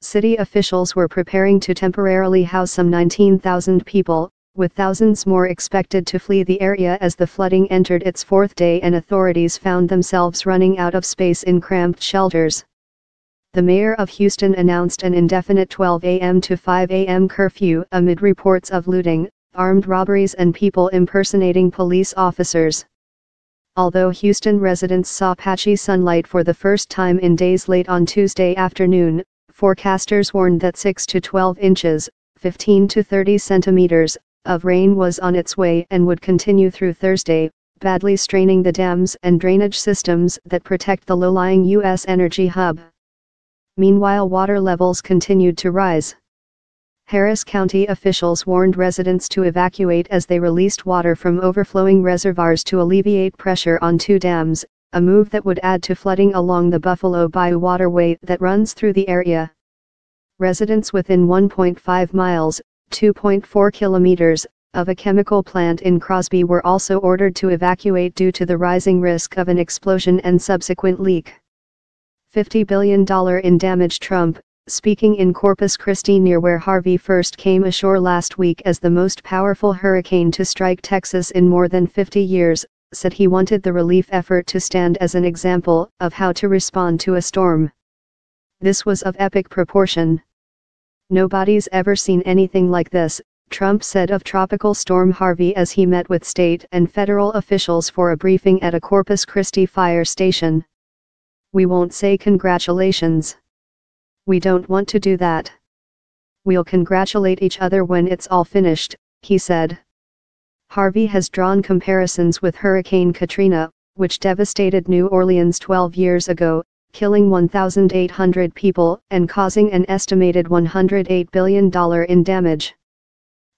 City officials were preparing to temporarily house some 19,000 people, with thousands more expected to flee the area as the flooding entered its fourth day and authorities found themselves running out of space in cramped shelters. The mayor of Houston announced an indefinite 12 a.m. to 5 a.m. curfew amid reports of looting, armed robberies and people impersonating police officers. Although Houston residents saw patchy sunlight for the first time in days late on Tuesday afternoon, forecasters warned that 6 to 12 inches, 15 to 30 centimeters, of rain was on its way and would continue through Thursday, badly straining the dams and drainage systems that protect the low-lying U.S. energy hub. Meanwhile, water levels continued to rise. Harris County officials warned residents to evacuate as they released water from overflowing reservoirs to alleviate pressure on two dams, a move that would add to flooding along the Buffalo Bayou waterway that runs through the area. Residents within 1.5 miles, 2.4 kilometers, of a chemical plant in Crosby were also ordered to evacuate due to the rising risk of an explosion and subsequent leak. $50 billion in damage. Trump, speaking in Corpus Christi near where Harvey first came ashore last week as the most powerful hurricane to strike Texas in more than 50 years, said he wanted the relief effort to stand as an example of how to respond to a storm. This was of epic proportion. Nobody's ever seen anything like this, Trump said of Tropical Storm Harvey as he met with state and federal officials for a briefing at a Corpus Christi fire station. We won't say congratulations. We don't want to do that. We'll congratulate each other when it's all finished, he said. Harvey has drawn comparisons with Hurricane Katrina, which devastated New Orleans 12 years ago, killing 1,800 people and causing an estimated $108 billion in damage.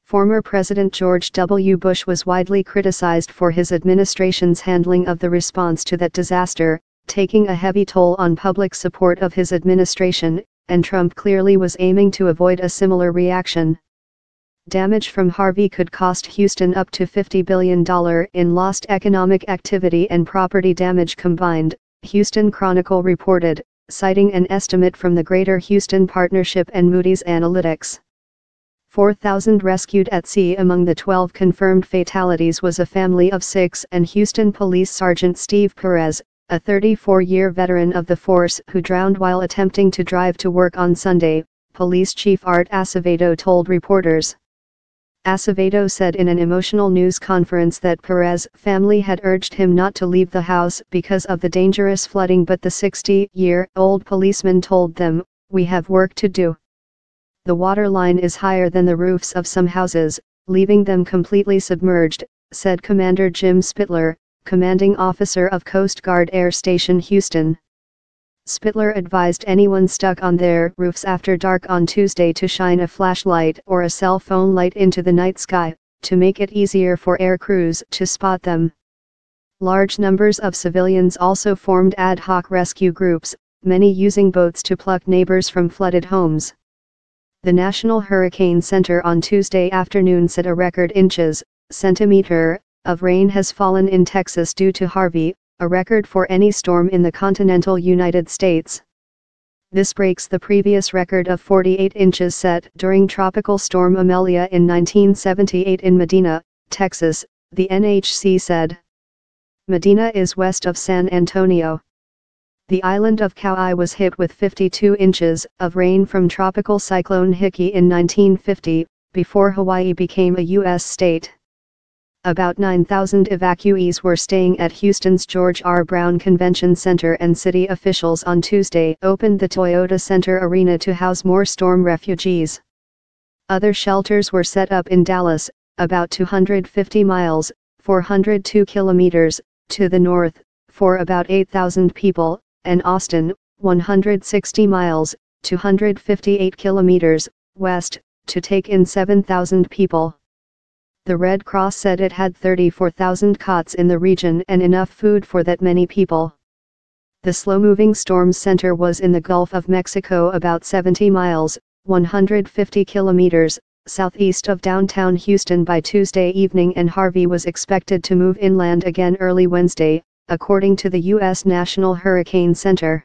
Former President George W. Bush was widely criticized for his administration's handling of the response to that disaster, taking a heavy toll on public support of his administration, and Trump clearly was aiming to avoid a similar reaction. Damage from Harvey could cost Houston up to $50 billion in lost economic activity and property damage combined, Houston Chronicle reported, citing an estimate from the Greater Houston Partnership and Moody's Analytics. 4,000 rescued at sea. Among the 12 confirmed fatalities was a family of 6 and Houston Police Sergeant Steve Perez, a 34-year veteran of the force who drowned while attempting to drive to work on Sunday, Police Chief Art Acevedo told reporters. Acevedo said in an emotional news conference that Perez's family had urged him not to leave the house because of the dangerous flooding, but the 60-year-old policeman told them, "We have work to do. The water line is higher than the roofs of some houses, leaving them completely submerged," said Commander Jim Spittler, commanding officer of Coast Guard Air Station Houston. Spittler advised anyone stuck on their roofs after dark on Tuesday to shine a flashlight or a cell phone light into the night sky, to make it easier for air crews to spot them. Large numbers of civilians also formed ad hoc rescue groups, many using boats to pluck neighbors from flooded homes. The National Hurricane Center on Tuesday afternoon said a record centimeter, of rain has fallen in Texas due to Harvey, a record for any storm in the continental United States. This breaks the previous record of 48 inches set during Tropical Storm Amelia in 1978 in Medina, Texas, the NHC said. Medina is west of San Antonio. The island of Kauai was hit with 52 inches of rain from Tropical Cyclone Hickey in 1950, before Hawaii became a U.S. state. About 9,000 evacuees were staying at Houston's George R. Brown Convention Center, and city officials on Tuesday opened the Toyota Center Arena to house more storm refugees. Other shelters were set up in Dallas, about 250 miles, 402 kilometers, to the north, for about 8,000 people, and Austin, 160 miles, 258 kilometers, west, to take in 7,000 people. The Red Cross said it had 34,000 cots in the region and enough food for that many people. The slow-moving storm center was in the Gulf of Mexico, about 70 miles, 150 kilometers, southeast of downtown Houston by Tuesday evening, and Harvey was expected to move inland again early Wednesday, according to the U.S. National Hurricane Center.